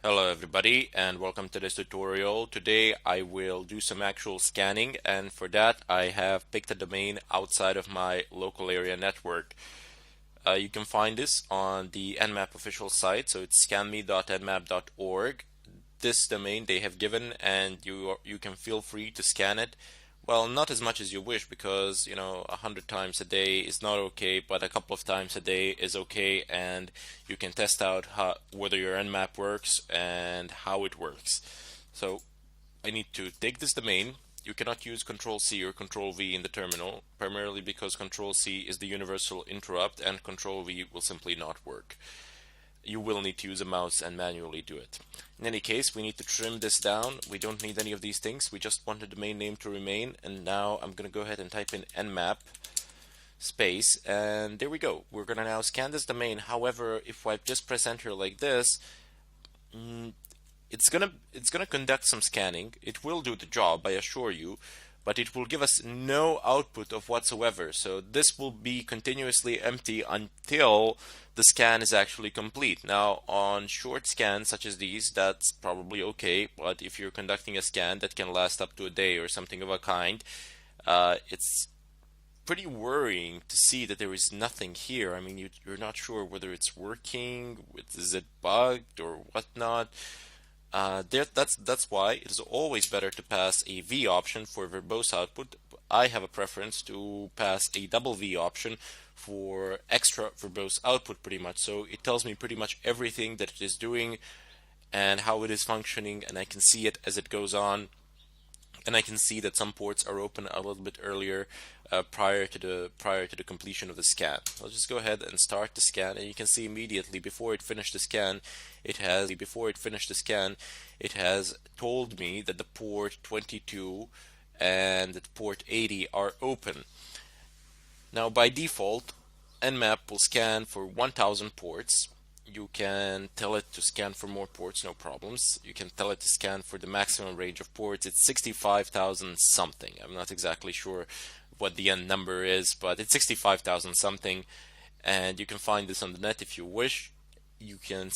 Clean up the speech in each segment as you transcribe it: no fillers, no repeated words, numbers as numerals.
Hello everybody and welcome to this tutorial. Today I will do some actual scanning, and for that I have picked a domain outside of my local area network. You can find this on the Nmap official site, so it's scanme.nmap.org. This domain they have given, and you can feel free to scan it. Well, not as much as you wish, because 100 times a day is not okay, but a couple of times a day is okay, and you can test out whether your Nmap works and how it works. So I need to take this domain. You cannot use Control C or Control V in the terminal, primarily because Control C is the universal interrupt and Control V will simply not work. You will need to use a mouse and manually do it. In any case, we need to trim this down. We don't need any of these things. We just want the domain name to remain. And now I'm going to go ahead and type in nmap space, and there we go. We're going to now scan this domain. However, if I just press enter like this, it's gonna conduct some scanning. It will do the job, I assure you, but it will give us no output of whatsoever. So this will be continuously empty until the scan is actually complete. Now, on short scans such as these, that's probably okay, but if you're conducting a scan that can last up to a day or something of a kind, it's pretty worrying to see that there is nothing here. I mean, you're not sure whether it's working, is it bugged or whatnot. That's why it is always better to pass a V option for verbose output. I have a preference to pass a double V option for extra verbose output, pretty much. So it tells me pretty much everything that it is doing and how it is functioning, and I can see it as it goes on. And I can see that some ports are open a little bit earlier, prior to the completion of the scan. I'll just go ahead and start the scan, and you can see immediately before it finished the scan, it has told me that the port 22 and the port 80 are open. Now by default, Nmap will scan for 1000 ports. You can tell it to scan for more ports, no problems. You can tell it to scan for the maximum range of ports. It's 65,000 something. I'm not exactly sure what the end number is, but it's 65,000 something. And you can find this on the net if you wish. You can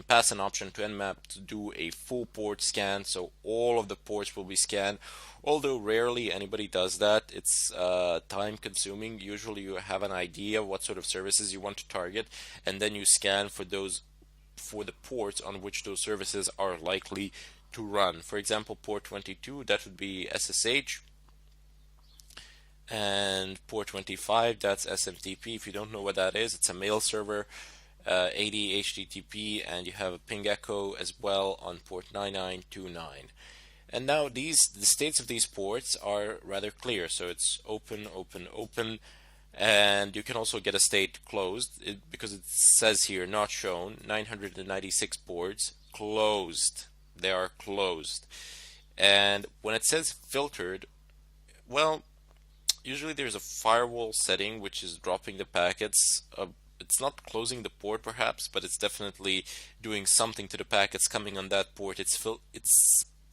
pass an option to Nmap to do a full port scan, so all of the ports will be scanned. Although rarely anybody does that, it's time consuming. Usually you have an idea what sort of services you want to target, and then you scan for the ports on which those services are likely to run. For example, port 22, that would be SSH, and port 25, that's SMTP. If you don't know what that is, it's a mail server. 80 HTTP, and you have a ping echo as well on port 9929. And now the states of these ports are rather clear. So it's open, open, open, and you can also get a state closed because it says here not shown. 996 ports closed. They are closed. And when it says filtered, well, usually there's a firewall setting which is dropping the packets. It's not closing the port perhaps, but it's definitely doing something to the packets coming on that port. It's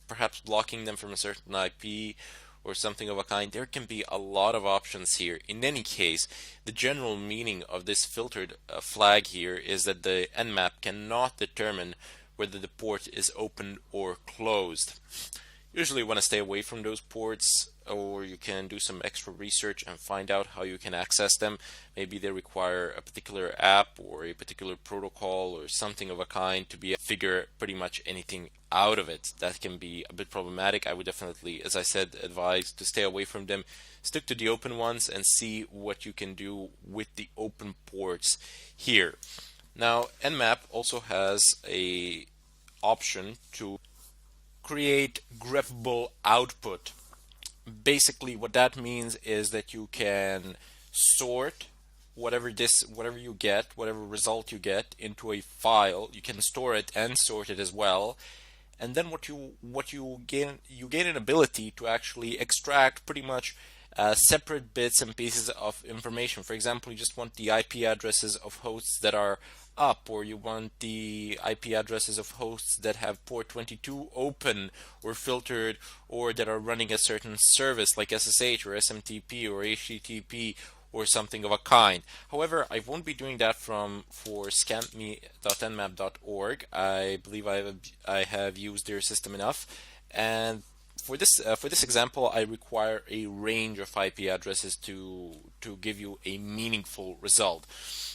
perhaps blocking them from a certain IP or something of a kind. There can be a lot of options here. In any case, the general meaning of this filtered flag here is that the Nmap cannot determine whether the port is open or closed. Usually you want to stay away from those ports, or you can do some extra research and find out how you can access them. Maybe they require a particular app or a particular protocol or something of a kind to be able to figure pretty much anything out of it. That can be a bit problematic. I would definitely, as I said, advise to stay away from them. Stick to the open ones and see what you can do with the open ports here. Now, Nmap also has a option to create greffable output. Basically what that means is that you can sort whatever you get, whatever result you get, into a file. You can store it and sort it as well, and then what you gain an ability to actually extract pretty much separate bits and pieces of information. For example, you just want the IP addresses of hosts that are up, or you want the IP addresses of hosts that have port 22 open or filtered, or that are running a certain service like SSH or SMTP or HTTP or something of a kind. However, I won't be doing that for scanme.nmap.org. I believe I have used their system enough, and for this example, I require a range of IP addresses to give you a meaningful result.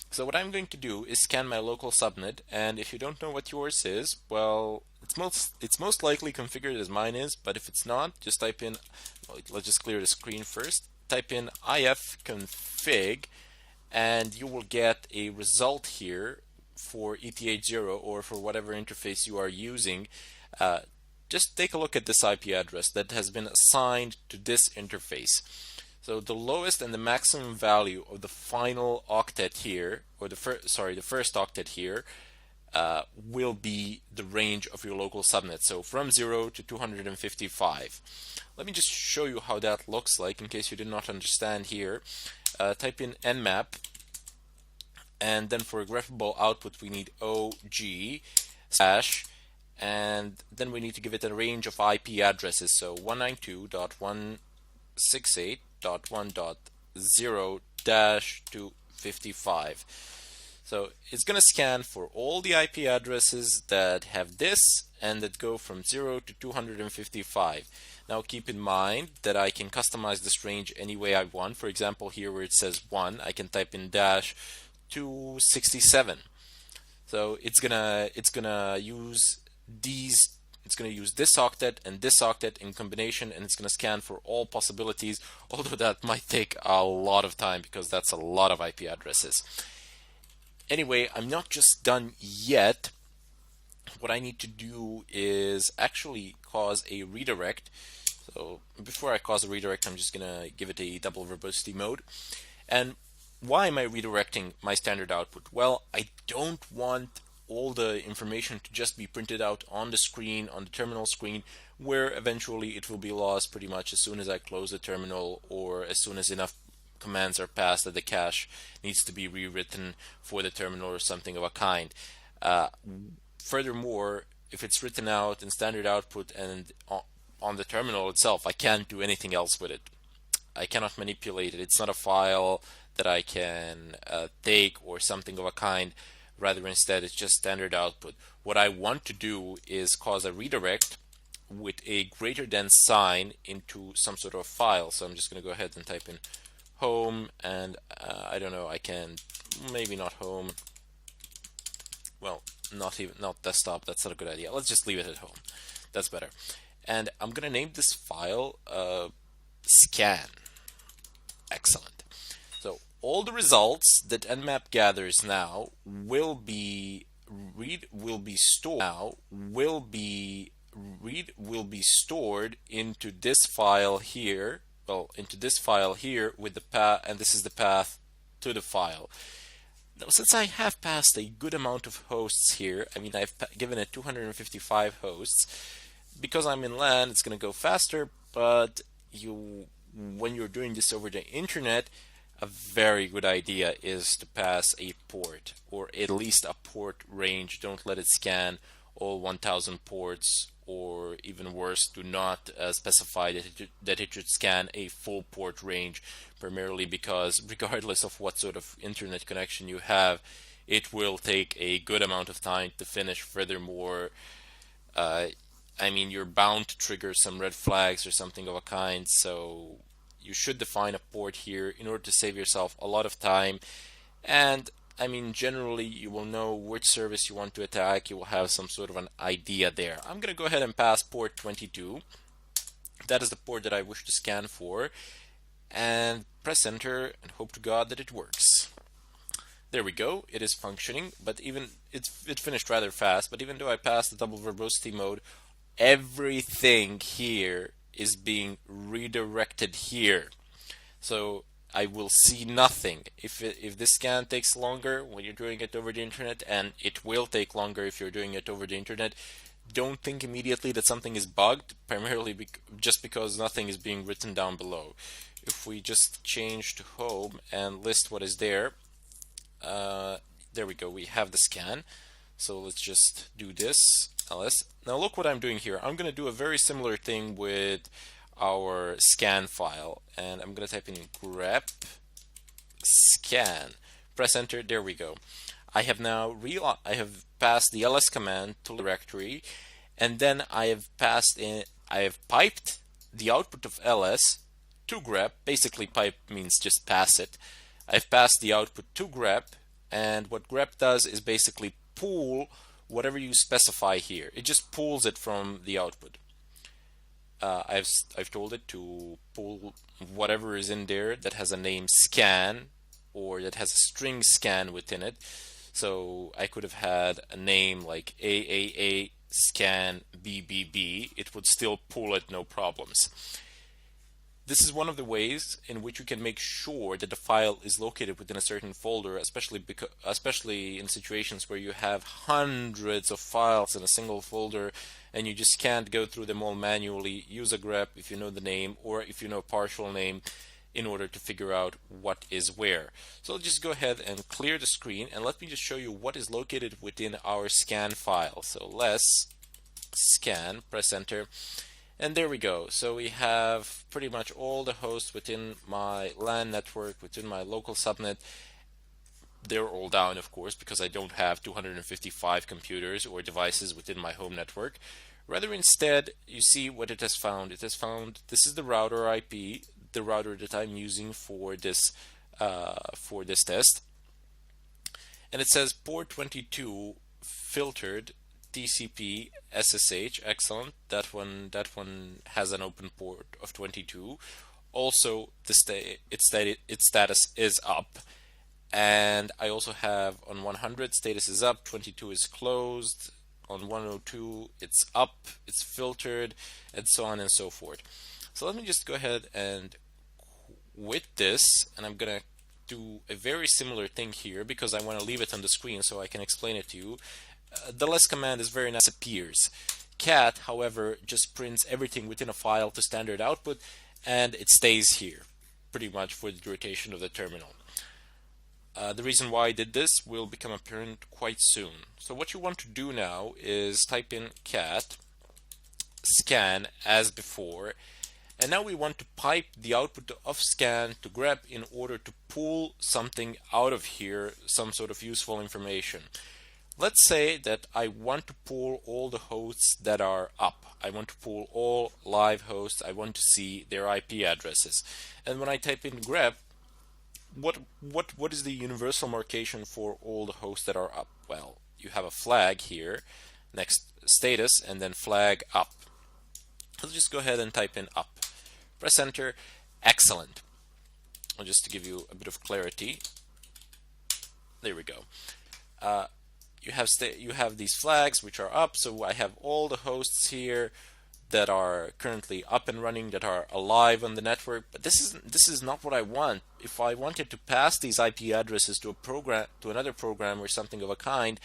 So what I'm going to do is scan my local subnet, and if you don't know what yours is, well, it's most likely configured as mine is, but if it's not, just type in, well, let's just clear the screen first. Type in ifconfig, and you will get a result here for ETH0 or for whatever interface you are using. Just take a look at this IP address that has been assigned to this interface. So the lowest and the maximum value of the final octet here, or the first octet here, will be the range of your local subnet. So from 0 to 255. Let me just show you how that looks like in case you did not understand here. Type in Nmap, and then for a graphable output we need OG slash, and then we need to give it a range of IP addresses. So 192.168.1.0-255. So it's going to scan for all the IP addresses that have this and that go from 0 to 255. Now keep in mind that I can customize this range any way I want. For example, here where it says 1, I can type in dash 267. So it's gonna use this octet and this octet in combination, and it's gonna scan for all possibilities, although that might take a lot of time because that's a lot of IP addresses. Anyway, I'm not just done yet. What I need to do is actually cause a redirect. So before I cause a redirect, I'm just gonna give it a double verbosity mode. And why am I redirecting my standard output? Well, I don't want all the information to just be printed out on the screen, on the terminal screen, where eventually it will be lost pretty much as soon as I close the terminal, or as soon as enough commands are passed that the cache needs to be rewritten for the terminal or something of a kind. Furthermore, if it's written out in standard output and on the terminal itself, I can't do anything else with it. I cannot manipulate it. It's not a file that I can take or something of a kind. Rather, instead, it's just standard output. What I want to do is cause a redirect with a greater than sign into some sort of file. So I'm just going to go ahead and type in home, and I don't know, I can, maybe not home. Well, not desktop. That's not a good idea. Let's just leave it at home. That's better. And I'm going to name this file scan. Excellent. So all the results that Nmap gathers now will be stored into this file here. Well, into this file here with the path, and this is the path to the file. Now, since I have passed a good amount of hosts here, I mean, I've given it 255 hosts. Because I'm in LAN, it's going to go faster, but when you're doing this over the internet, a very good idea is to pass a port, or at least a port range. Don't let it scan all 1000 ports, or even worse, do not specify that it should scan a full port range, primarily because regardless of what sort of internet connection you have, it will take a good amount of time to finish. Furthermore, I mean, you're bound to trigger some red flags or something of a kind, so you should define a port here in order to save yourself a lot of time. And I mean, generally you will know which service you want to attack. You will have some sort of an idea there. I'm going to go ahead and pass port 22. That is the port that I wish to scan for, and press enter and hope to God that it works. There we go, it is functioning, but it finished rather fast. But even though I passed the double verbosity mode, everything here is being redirected here. So I will see nothing. If this scan takes longer when you're doing it over the internet, and it will take longer if you're doing it over the internet, don't think immediately that something is bugged, primarily just because nothing is being written down below. If we just change to home and list what is there, there we go, we have the scan. So let's just do this, ls. Now look what I'm doing here. I'm going to do a very similar thing with our scan file, and I'm going to type in grep scan. Press enter. There we go. I have now I have passed the ls command to the directory, and then I have piped the output of ls to grep. Basically, pipe means just pass it. I've passed the output to grep, and what grep does is basically pull whatever you specify here. It just pulls it from the output. I've told it to pull whatever is in there that has a name scan, or that has a string scan within it. So I could have had a name like AAA scan BBB. It would still pull it, no problems. This is one of the ways in which you can make sure that the file is located within a certain folder, especially in situations where you have hundreds of files in a single folder and you just can't go through them all manually. Use a grep if you know the name, or if you know a partial name, in order to figure out what is where. So I'll just go ahead and clear the screen, and let me just show you what is located within our scan file. So let's scan, press enter. And there we go. So we have pretty much all the hosts within my LAN network, within my local subnet. They're all down, of course, because I don't have 255 computers or devices within my home network. Rather, instead, you see what it has found. It has found this is the router IP, the router that I'm using for this test, and it says port 22 filtered TCP SSH. Excellent. That one has an open port of 22. Also, its status is up, and I also have on 100 status is up, 22 is closed. On 102 it's up, it's filtered, and so on and so forth. So let me just go ahead and quit this, and I'm gonna do a very similar thing here because I want to leave it on the screen so I can explain it to you. The ls command is very nice. Appears. Cat, however, just prints everything within a file to standard output, and it stays here pretty much for the duration of the terminal. The reason why I did this will become apparent quite soon. So what you want to do now is type in cat scan as before, and now we want to pipe the output of scan to grep in order to pull something out of here, some sort of useful information. Let's say that I want to pull all the hosts that are up. I want to pull all live hosts. I want to see their IP addresses. And when I type in grep, what is the universal markation for all the hosts that are up? Well, you have a flag here, next status, and then flag up. Let's just go ahead and type in up. Press enter. Excellent. Just to give you a bit of clarity. There we go. You have these flags which are up, so I have all the hosts here that are currently up and running, that are alive on the network. But this is not what I want. If I wanted to pass these IP addresses to a program, to another program or something of a kind,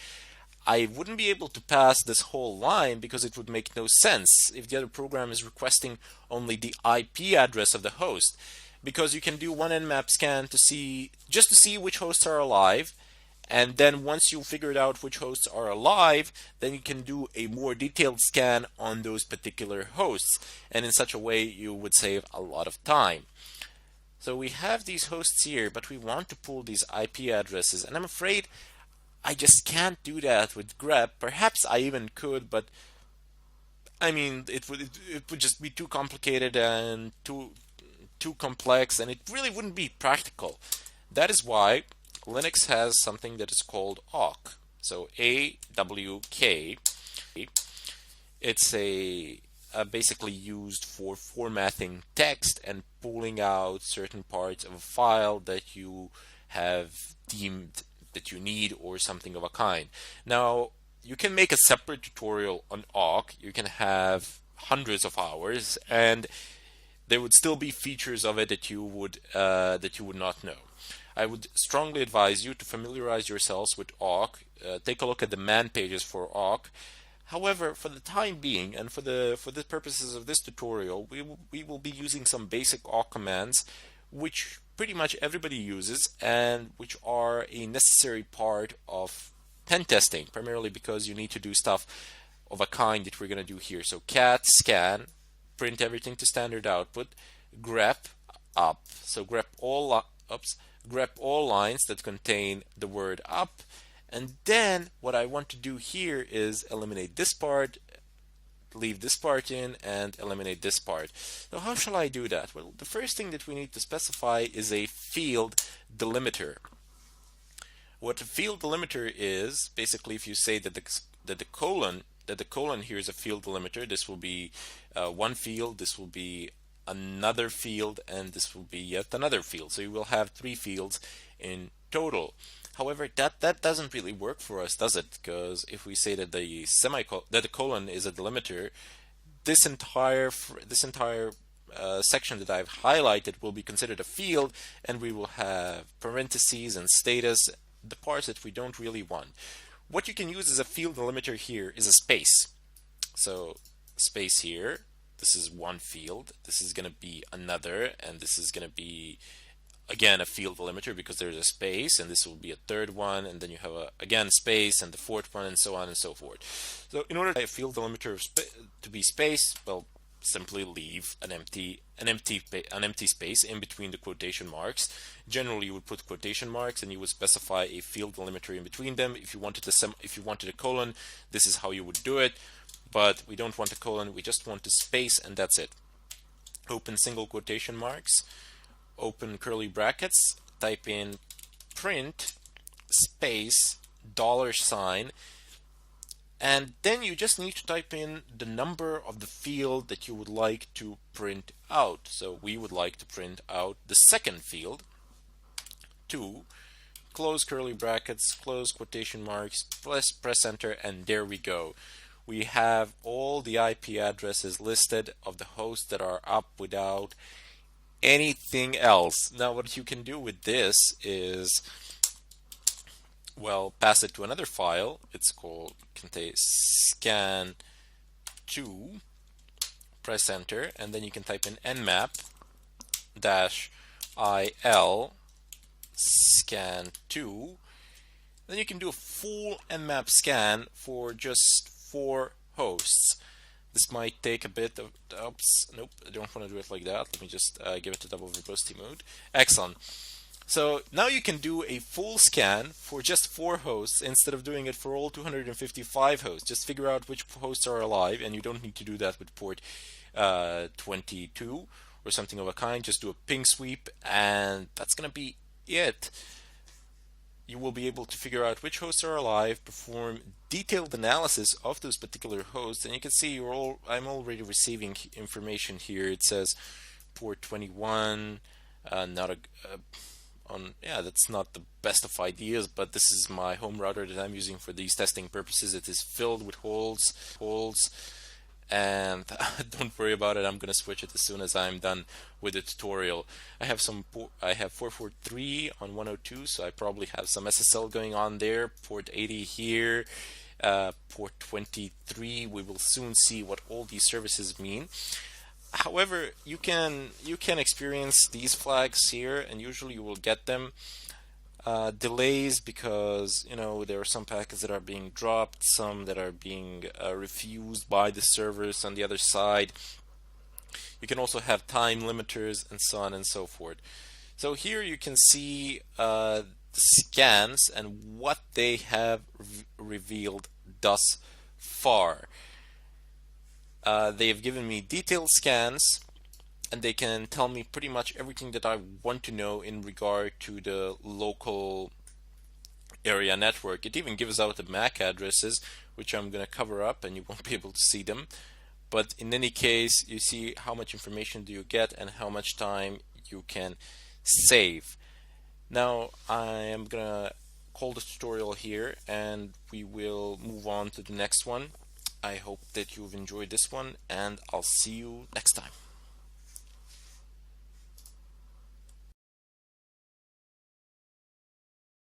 I wouldn't be able to pass this whole line because it would make no sense if the other program is requesting only the IP address of the host. Because you can do one Nmap scan to see which hosts are alive, and then once you figured out which hosts are alive, then you can do a more detailed scan on those particular hosts, and in such a way you would save a lot of time. So we have these hosts here, but we want to pull these IP addresses, and I'm afraid I just can't do that with grep. Perhaps I even could, but I mean it would just be too complicated and too complex, and it really wouldn't be practical. That is why Linux has something that is called awk. So AWK. It's basically used for formatting text and pulling out certain parts of a file that you have deemed that you need or something of a kind. Now, you can make a separate tutorial on awk. You can have hundreds of hours, and there would still be features of it that you would not know. I would strongly advise you to familiarize yourselves with awk. Take a look at the man pages for awk. However, for the time being, and for the purposes of this tutorial, we will be using some basic awk commands, which pretty much everybody uses and which are a necessary part of pen testing, primarily because you need to do stuff of a kind that we're going to do here. So cat scan, print everything to standard output, grep up. So grep all grep all lines that contain the word up, and then what I want to do here is eliminate this part, leave this part in, and eliminate this part. So how shall I do that? Well, the first thing that we need to specify is a field delimiter. What a field delimiter is, basically, if you say that the colon here is a field delimiter, this will be one field, this will be another field, and this will be yet another field. So you will have 3 fields in total. However, that doesn't really work for us, does it? Because if we say that the colon is a delimiter, this entire section that I've highlighted will be considered a field, and we will have parentheses and status, the parts that we don't really want. What you can use as a field delimiter here is a space. So space here, this is one field, this is going to be another, and this is going to be again a field delimiter because there's a space, and this will be a third one, and then you have again space, and the fourth one, and so on and so forth. So in order for a field delimiter to be space, well, simply leave an empty space in between the quotation marks. Generally, you would put quotation marks, and you would specify a field delimiter in between them. If you wanted a colon, this is how you would do it. But we don't want a colon; we just want a space, and that's it. Open single quotation marks, open curly brackets, type in print space $, and then you just need to type in the number of the field that you would like to print out. So we would like to print out the second field, 2, close curly brackets, close quotation marks, press enter, and there we go. We have all the IP addresses listed of the hosts that are up without anything else. Now what you can do with this is, well, pass it to another file. It's called scan2, press enter, and then you can type in nmap -il scan2. Then you can do a full nmap scan for just 4 hosts. This might take a bit of, oops, nope, I don't want to do it like that. Let me just give it a double verbosity mode. Excellent. So now you can do a full scan for just 4 hosts instead of doing it for all 255 hosts. Just figure out which hosts are alive, and you don't need to do that with port 22 or something of a kind. Just do a ping sweep, and that's going to be it. You will be able to figure out which hosts are alive, perform detailed analysis of those particular hosts, and you can see I'm already receiving information here. It says port 21, that's not the best of ideas, but this is my home router that I'm using for these testing purposes. It is filled with holes, and don't worry about it. I'm gonna switch it as soon as I'm done with the tutorial. I have 443 on 102, so I probably have some SSL going on there. Port 80 here, port 23. We will soon see what all these services mean. However, you can experience these flags here, and usually you will get them. Delays because there are some packets that are being dropped, some that are being refused by the servers on the other side. You can also have time limiters and so on and so forth. So here you can see the scans and what they have revealed thus far. They have given me detailed scans, and they can tell me pretty much everything that I want to know in regard to the local area network. It even gives out the MAC addresses, which I'm going to cover up, and you won't be able to see them. But in any case, you see how much information do you get and how much time you can save. Now I am going to call the tutorial here, and we will move on to the next one. I hope that you've enjoyed this one, and I'll see you next time.